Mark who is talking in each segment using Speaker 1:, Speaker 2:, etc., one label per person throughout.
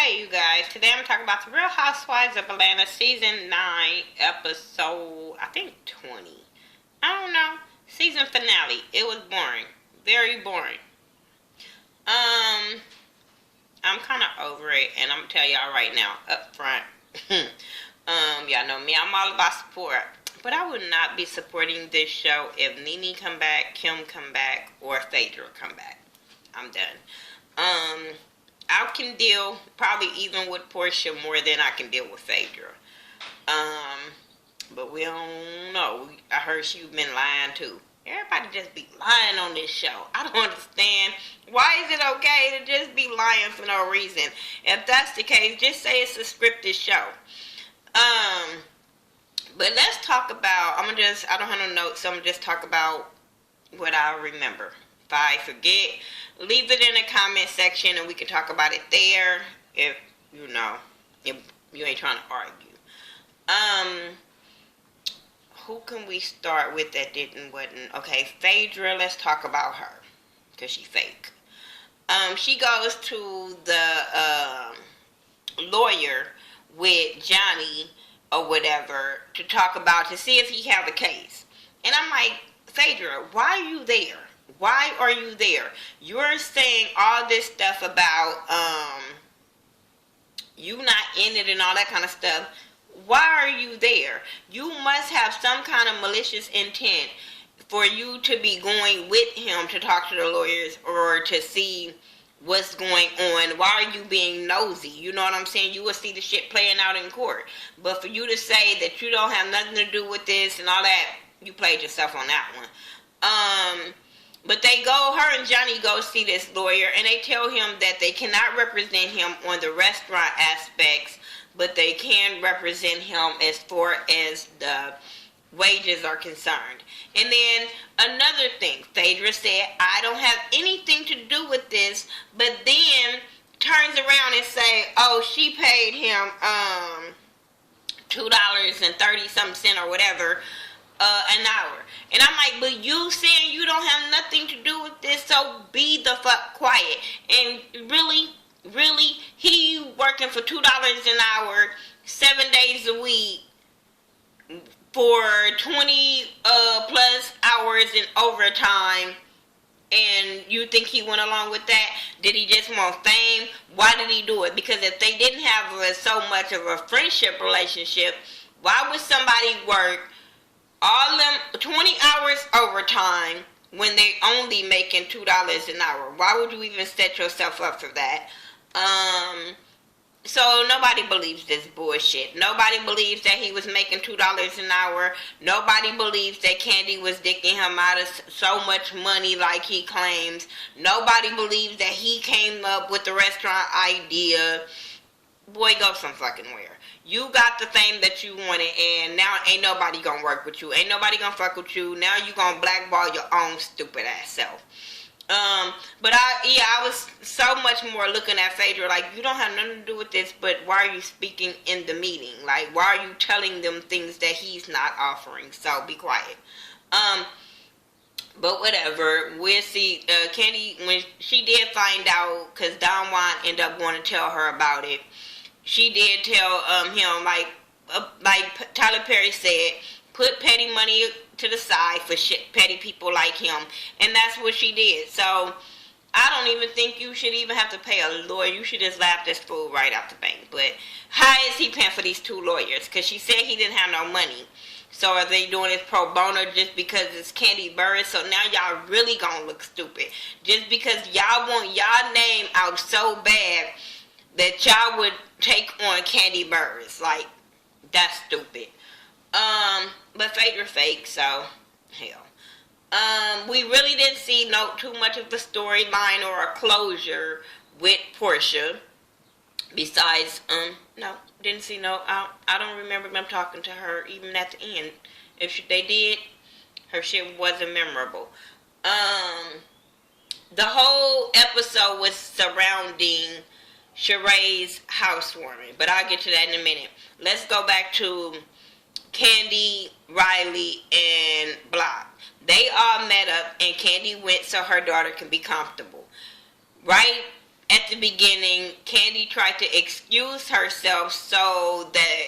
Speaker 1: Hey, you guys. Today I'm talking about the Real Housewives of Atlanta Season 9, Episode, I think 20. I don't know. Season finale. It was boring. Very boring. I'm kind of over it, and I'm going to tell y'all right now, up front. Y'all know me. I'm all about support. But I would not be supporting this show if Nene come back, Kim come back, or Phaedra come back. I'm done. I can deal probably even with Portia more than I can deal with Phaedra. But we don't know. I heard she's been lying too. Everybody just be lying on this show. I don't understand. Why is it okay to just be lying for no reason? If that's the case, just say it's a scripted show. But let's talk about, I don't have no notes, so I'm going to just talk about what I remember. If I forget, leave it in the comment section and we can talk about it there if you ain't trying to argue. Who can we start with that wasn't? Okay, Phaedra, let's talk about her because she's fake. She goes to the lawyer with Johnny or whatever to see if he have a case. And I'm like, Phaedra, why are you there? Why are you there? You're saying all this stuff about you not in it and all that kind of stuff. Why are you there? You must have some kind of malicious intent for you to be going with him to talk to the lawyers or to see what's going on. Why are you being nosy? You know what I'm saying? You will see the shit playing out in court. But for you to say that you don't have nothing to do with this and all that, you played yourself on that one. But her and Johnny go see this lawyer, and they tell him that they cannot represent him on the restaurant aspects, but they can represent him as far as the wages are concerned. And then another thing, Phaedra said, I don't have anything to do with this, but then turns around and say, oh, she paid him $2.30-something or whatever an hour. And I'm like, but you saying you don't have nothing to do with this, so be the fuck quiet. And really, he working for $2 an hour, 7 days a week, for 20 plus hours in overtime, and you think he went along with that? Did he just want fame? Why did he do it? Because if they didn't have so much of a friendship relationship, why would somebody work all them 20 hours overtime when they only making $2 an hour? Why would you even set yourself up for that? So nobody believes this bullshit. Nobody believes that he was making $2 an hour. Nobody believes that Kandi was dicking him out of so much money like he claims. Nobody believes that he came up with the restaurant idea. Boy, go some fucking where. You got the fame that you wanted, and now ain't nobody gonna work with you. Ain't nobody gonna fuck with you. Now you gonna blackball your own stupid ass self. But I was so much more looking at Phaedra like, you don't have nothing to do with this, but why are you speaking in the meeting? Like, why are you telling them things that he's not offering? So be quiet. But whatever, we'll see. Kandi, when she did find out, because Don Juan ended up going to tell her about it, she did tell him, like Tyler Perry said, put petty money to the side for petty people like him. And that's what she did. So I don't even think you should even have to pay a lawyer. You should just laugh this fool right out the bank. But how is he paying for these 2 lawyers? Because she said he didn't have no money. So are they doing this pro bono just because it's Kandi Burruss? So now y'all really gonna look stupid. Just because y'all want y'all name out so bad that y'all would take on Kandi Burruss. Like, that's stupid. But Phaedra fake, so hell. We really didn't see too much of the storyline or a closure with Portia. Besides, no, didn't see I don't remember them talking to her even at the end. If they did, her shit wasn't memorable. The whole episode was surrounding Sheree's housewarming, but I'll get to that in a minute. Let's go back to Kandi, Riley, and Block. They all met up, and Kandi went so her daughter can be comfortable. Right at the beginning, Kandi tried to excuse herself so that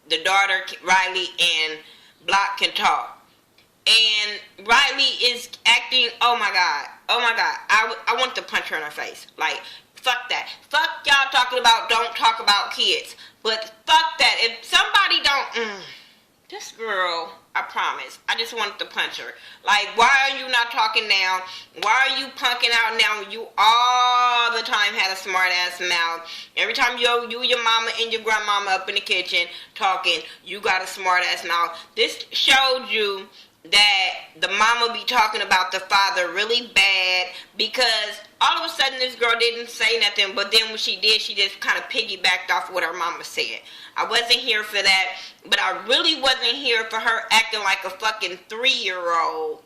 Speaker 1: the daughter, Riley, and Block can talk. And Riley is acting, oh my God, I want to punch her in her face. Like, fuck that. Fuck y'all talking about don't talk about kids. But fuck that. If somebody don't, this girl, I promise, I just wanted to punch her. Like, why are you not talking now? Why are you punking out now when you all the time had a smart ass mouth? Every time you your mama and your grandmama up in the kitchen talking, you got a smart ass mouth. This showed you that the mama be talking about the father really bad, because all of a sudden this girl didn't say nothing, but then when she did, she just kind of piggybacked off what her mama said. I wasn't here for that, but I really wasn't here for her acting like a fucking 3-year-old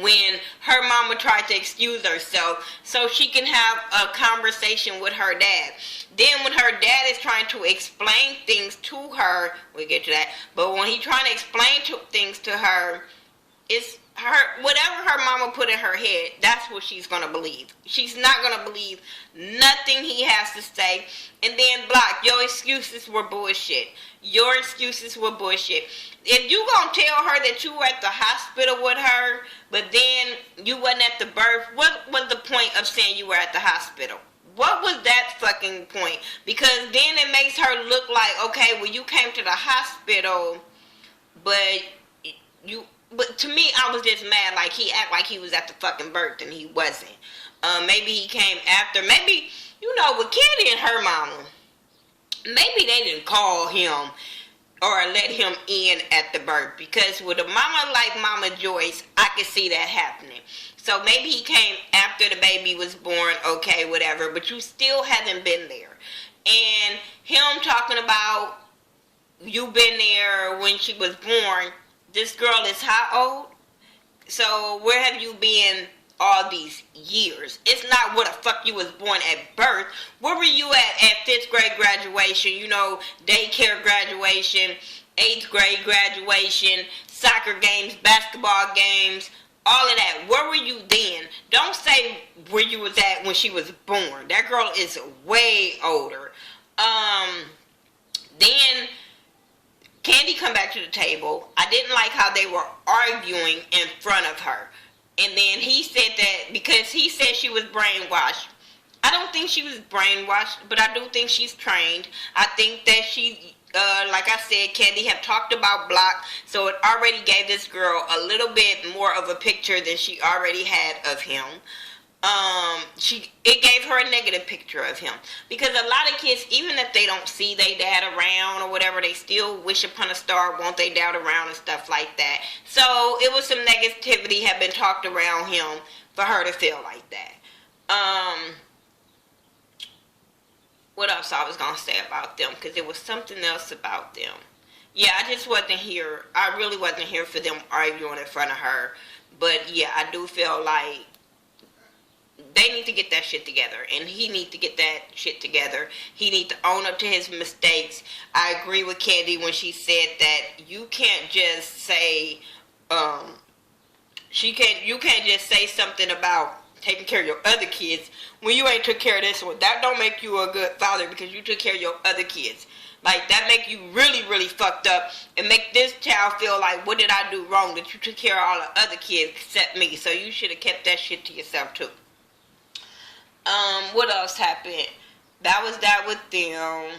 Speaker 1: when her mama tried to excuse herself so she can have a conversation with her dad. Then when her dad is trying to explain things to her, we'll get to that, but when he's trying to explain things to her, it's her, whatever her mama put in her head, that's what she's gonna believe. She's not gonna believe nothing he has to say. And then Block, your excuses were bullshit. Your excuses were bullshit. If you gonna tell her that you were at the hospital with her, but then you wasn't at the birth, what was the point of saying you were at the hospital? What was that fucking point? Because then it makes her look like, okay, well, you came to the hospital, but to me, I was just mad. Like, he act like he was at the fucking birth and he wasn't. Maybe he came after. Maybe, with Kandi and her mama, maybe they didn't call him or let him in at the birth. Because with a mama like Mama Joyce, I could see that happening. So maybe he came after the baby was born, okay, whatever. But you still haven't been there. And him talking about you been there when she was born. This girl is how old? So where have you been all these years? It's not where the fuck you was born at birth. Where were you at 5th grade graduation, daycare graduation, 8th grade graduation, soccer games, basketball games, all of that? Where were you then? Don't say where you was at when she was born. That girl is way older. Then Kandi come back to the table. I didn't like how they were arguing in front of her. And then he said that because he said she was brainwashed. I don't think she was brainwashed, but I do think she's trained. I think that she, like I said, Kandi have talked about Block, so it already gave this girl a little bit more of a picture than she already had of him. It gave her a negative picture of him, because a lot of kids, even if they don't see their dad around or whatever, they still wish upon a star, want their dad around and stuff like that. So it was some negativity had been talked around him for her to feel like that. What else I was gonna say about them, because there was something else about them. Yeah, I just wasn't here. I really wasn't here for them arguing in front of her. But yeah, I do feel like they need to get that shit together, and he need to get that shit together. He need to own up to his mistakes. I agree with Kandi when she said that you can't just say, you can't just say something about taking care of your other kids when you ain't took care of this one. That don't make you a good father, because you took care of your other kids. Like, that make you really, really fucked up, and make this child feel like, what did I do wrong that you took care of all the other kids except me? So you should have kept that shit to yourself too. What else happened? That was that with them.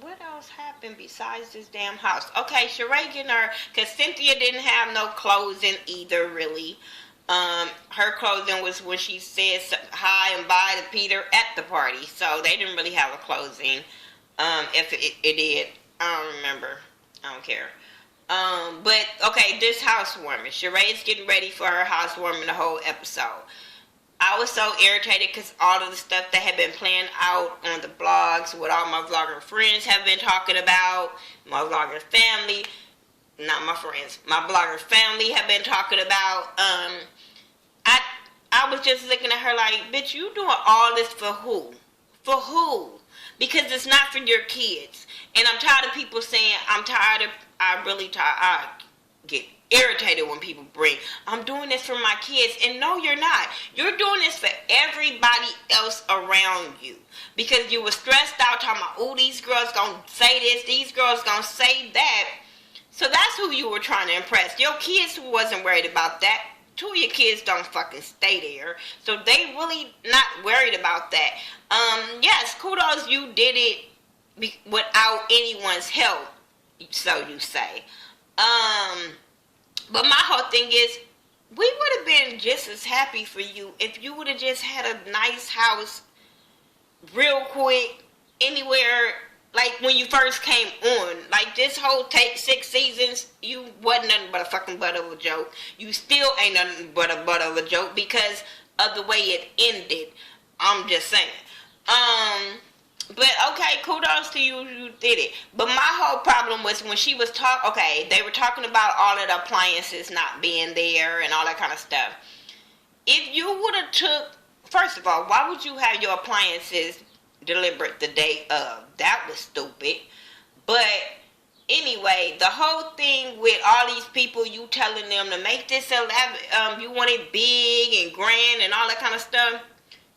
Speaker 1: What else happened besides this damn house? Okay, Sheree getting her, because Cynthia didn't have no closing either, really. Her closing was when she said hi and bye to Peter at the party. So they didn't really have a closing. If it did, I don't remember. I don't care. But, okay, this housewarming. Sheree is getting ready for her housewarming the whole episode. I was so irritated because all of the stuff that had been planned out on the blogs, what all my vlogger friends have been talking about, my vlogger family, not my friends, my blogger family have been talking about, I was just looking at her like, bitch, you doing all this for who? For who? Because it's not for your kids. And I'm tired of people saying, I get irritated when people bring, I'm doing this for my kids. And no, you're not. You're doing this for everybody else around you. Because you were stressed out talking about, oh, these girls gonna say this, these girls gonna say that. So that's who you were trying to impress. Your kids wasn't worried about that. 2 of your kids don't fucking stay there. So they really not worried about that. Yes, kudos, you did it without anyone's help, so you say. But my whole thing is, we would have been just as happy for you if you would have just had a nice house real quick anywhere, like when you first came on. Like this whole 6 seasons, you wasn't nothing but a fucking butt of a joke. You still ain't nothing but a butt of a joke because of the way it ended. I'm just saying. But okay, kudos to you, you did it. But my whole problem was when she was they were talking about all of the appliances not being there and all that kind of stuff. If you would have first of all, why would you have your appliances delivered the day of? That was stupid. But anyway, the whole thing with all these people, you telling them to make this you want it big and grand and all that kind of stuff,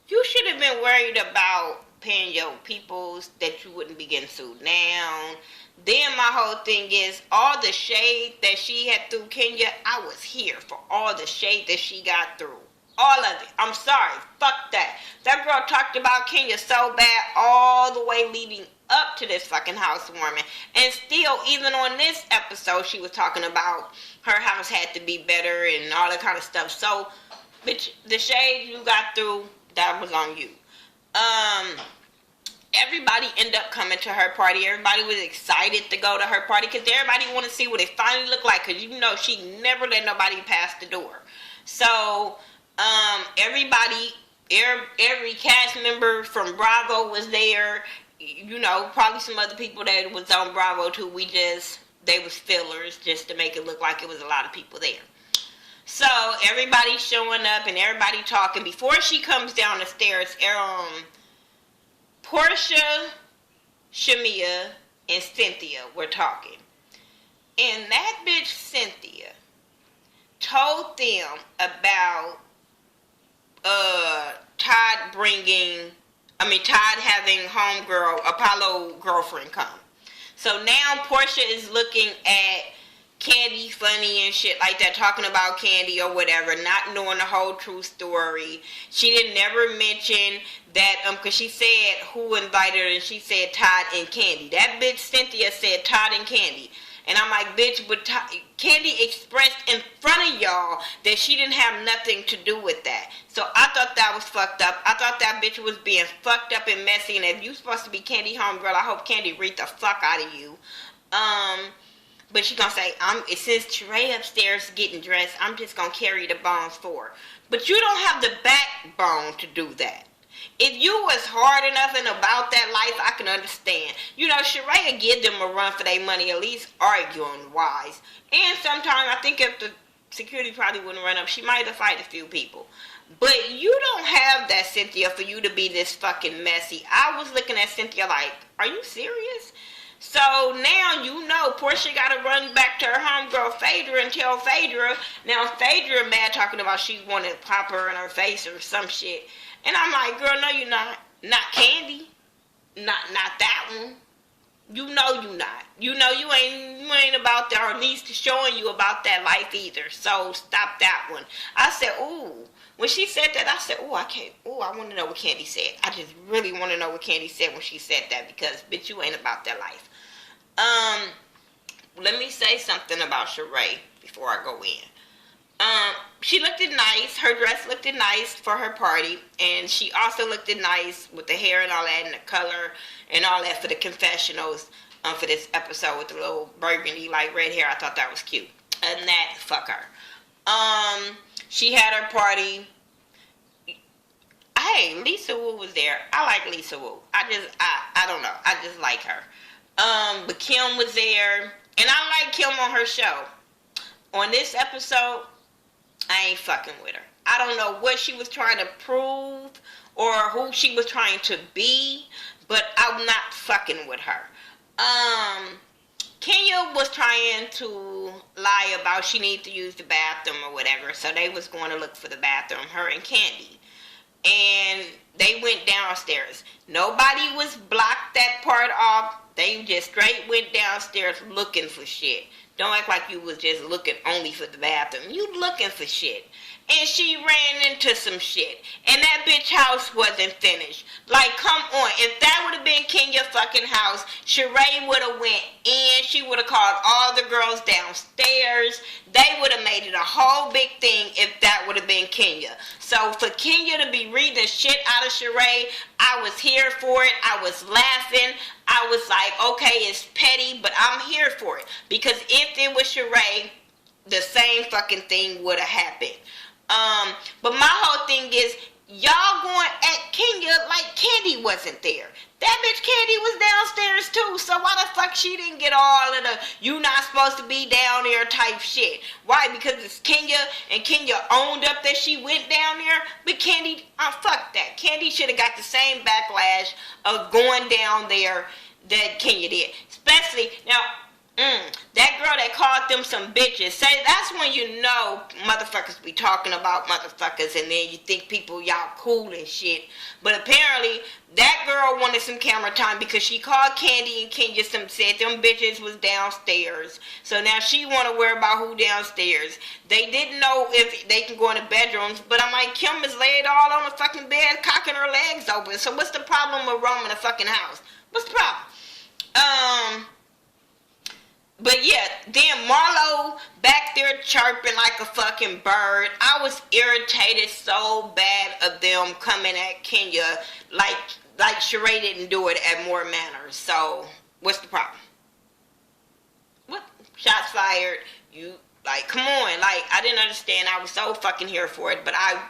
Speaker 1: you should have been worried about paying your peoples that you wouldn't be getting sued now. Then my whole thing is all the shade that she had through Kenya. I was here for all the shade that she got through. All of it. I'm sorry. Fuck that. That girl talked about Kenya so bad all the way leading up to this fucking housewarming. And still, even on this episode, she was talking about her house had to be better and all that kind of stuff. So, bitch, the shade you got through, that was on you. Everybody ended up coming to her party. Everybody was excited to go to her party because everybody wanted to see what it finally looked like, because you know she never let nobody pass the door. So everybody, every cast member from Bravo was there. You know, probably some other people that was on Bravo too. They was fillers just to make it look like it was a lot of people there. So everybody showing up and everybody talking. Before she comes down the stairs, Portia, Shamia, and Cynthia were talking. And that bitch Cynthia told them about Todd having homegirl, Apollo girlfriend come. So now Portia is looking at Kandi funny and shit like that, talking about Kandi or whatever, not knowing the whole true story. She didn't never mention that, because she said who invited her, and she said Todd and Kandi. That bitch Cynthia said Todd and Kandi. And I'm like, bitch, but Kandi expressed in front of y'all that she didn't have nothing to do with that. So I thought that was fucked up. I thought that bitch was being fucked up and messy, and if you supposed to be Kandi homegirl, I hope Kandi read the fuck out of you. But she gonna say, since Sheree upstairs getting dressed, I'm just gonna carry the bones for her. But you don't have the backbone to do that. If you was hard enough and about that life, I can understand. You know, Sheree give them a run for their money, at least arguing wise. And sometimes I think if the security probably wouldn't run up, she might have fight a few people. But you don't have that, Cynthia, for you to be this fucking messy. I was looking at Cynthia like, are you serious? So now you know Portia got to run back to her homegirl Phaedra and tell Phaedra. Now Phaedra mad talking about she wanted to pop her in her face or some shit. And I'm like, girl, no you not. Not Kandi. Not that one. You know you not. You know you ain't about that, or at least showing you about that life either. So stop that one. I said, ooh. When she said that, I said, I want to know what Kandi said. I just really want to know what Kandi said when she said that, because bitch, you ain't about that life. Let me say something about Sheree before I go in. She looked nice. Her dress looked nice for her party, and she also looked nice with the hair and all that, and the color and all that for the confessionals. For this episode with the little burgundy like red hair, I thought that was cute. And that, fuck her. She had her party. Hey, Lisa Wu was there. I like Lisa Wu. I don't know. I just like her. But Kim was there, and I like Kim on her show. On this episode, I ain't fucking with her. I don't know what she was trying to prove or who she was trying to be, but I'm not fucking with her. Kenya was trying to lie about she needed to use the bathroom or whatever, so they was going to look for the bathroom, her and Kandi. And they went downstairs. Nobody was blocked that part off. They just straight went downstairs looking for shit. Don't act like you was just looking only for the bathroom. You looking for shit. And she ran into some shit. And that bitch house wasn't finished. Like, come on. If that would have been Kenya's fucking house, Sheree would have went in. She would have called all the girls downstairs. They would have made it a whole big thing if that would have been Kenya. So for Kenya to be reading the shit out of Sheree, I was here for it. I was laughing. I was like, okay, it's petty, but I'm here for it. Because if it was Sheree, the same fucking thing would have happened. But my whole thing is, y'all going at Kenya like Kandi wasn't there. That bitch Kandi was downstairs too, so why the fuck she didn't get all of the you not supposed to be down there type shit? Why? Because it's Kenya, and Kenya owned up that she went down there, but Kandi, fuck that. Kandi should have got the same backlash of going down there that Kenya did. Especially, now, that girl that called them some bitches, say that's when you know motherfuckers be talking about motherfuckers, and then you think people y'all cool and shit. But apparently that girl wanted some camera time because she called Kandi and Kenya said them bitches was downstairs. So now she want to worry about who downstairs. They didn't know if they can go in the bedrooms, but I'm like, Kim is laid all on the fucking bed, cocking her legs open. So what's the problem with roaming the fucking house? What's the problem? But yeah, then Marlo back there chirping like a fucking bird. I was irritated so bad of them coming at Kenya like Sheree didn't do it at More Manners. So what's the problem? What? Shots fired. You like, come on. Like, I didn't understand. I was so fucking here for it. But I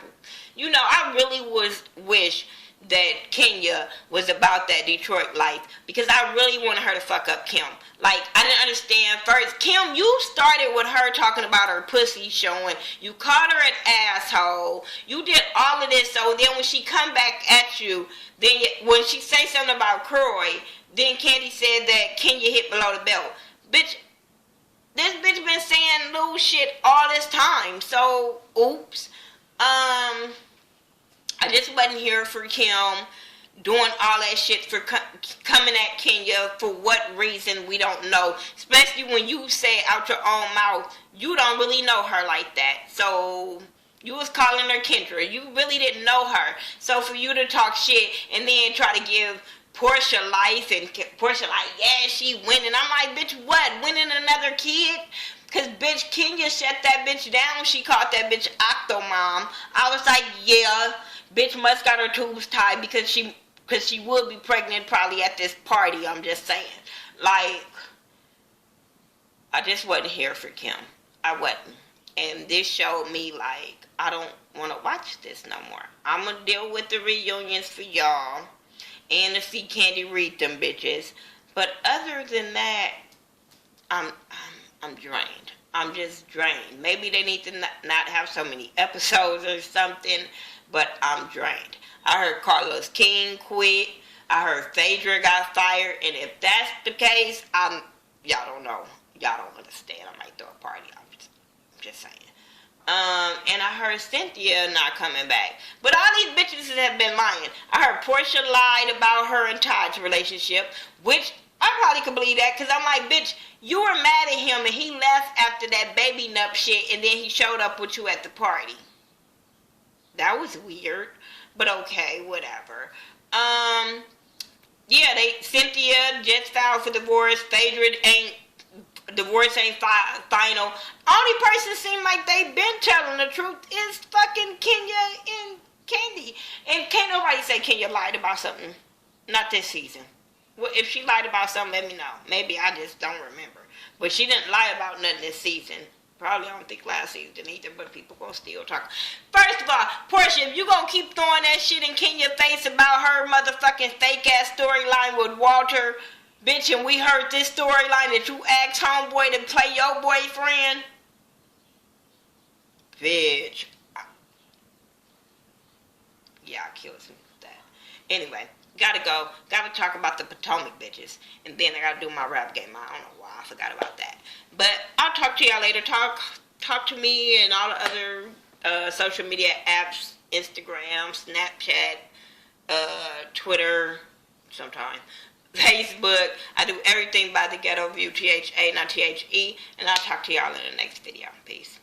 Speaker 1: really wish that Kenya was about that Detroit life, because I really wanted her to fuck up Kim. Like, I didn't understand. First, Kim, you started with her talking about her pussy showing. You called her an asshole. You did all of this. So then when she come back at you, then when she say something about Croy, then Kandi said that Kenya hit below the belt. Bitch, this bitch been saying little shit all this time. So, oops. I just wasn't here for Kim doing all that shit for coming at Kenya for what reason we don't know. Especially when you say out your own mouth, you don't really know her like that. So you was calling her Kendra. You really didn't know her. So for you to talk shit and then try to give Portia life, and Portia like, yeah, she winning. I'm like, bitch, what? Winning another kid? Cause bitch, Kenya shut that bitch down. She called that bitch Octomom. I was like, yeah. Bitch must got her tubes tied because she would be pregnant probably at this party. I'm just saying. Like, I just wasn't here for Kim. I wasn't. And this showed me, like, I don't want to watch this no more. I'm going to deal with the reunions for y'all and to see Kandi read them bitches. But other than that, I'm drained. I'm just drained. Maybe they need to not have so many episodes or something. But I'm drained. I heard Carlos King quit. I heard Phaedra got fired. And if that's the case, y'all don't know. Y'all don't understand. I might throw a party. I'm just saying. And I heard Cynthia not coming back. But all these bitches have been lying. I heard Portia lied about her and Todd's relationship, which I probably could believe that, because I'm like, bitch, you were mad at him and he left after that baby nup shit, and then he showed up with you at the party. That was weird, but okay, whatever. Yeah, Cynthia just filed for divorce. Phaedra divorce ain't final. Only person seem like they been telling the truth is fucking Kenya and Kandi. And can't nobody say Kenya lied about something. Not this season. Well, if she lied about something, let me know. Maybe I just don't remember. But she didn't lie about nothing this season. Probably I don't think last season either, but people gonna still talk. First of all, Portia, if you gonna keep throwing that shit in Kenya's face about her motherfucking fake ass storyline with Walter, bitch, and we heard this storyline that you asked homeboy to play your boyfriend, bitch. Yeah, kills me with that. Anyway, Gotta go. Gotta talk about the Potomac bitches. And then I gotta do my rap game. I don't know why. I forgot about that. But I'll talk to y'all later. Talk to me and all the other social media apps. Instagram, Snapchat, Twitter, sometime. Facebook. I do everything by Thaghettoview, THA, not THE. And I'll talk to y'all in the next video. Peace.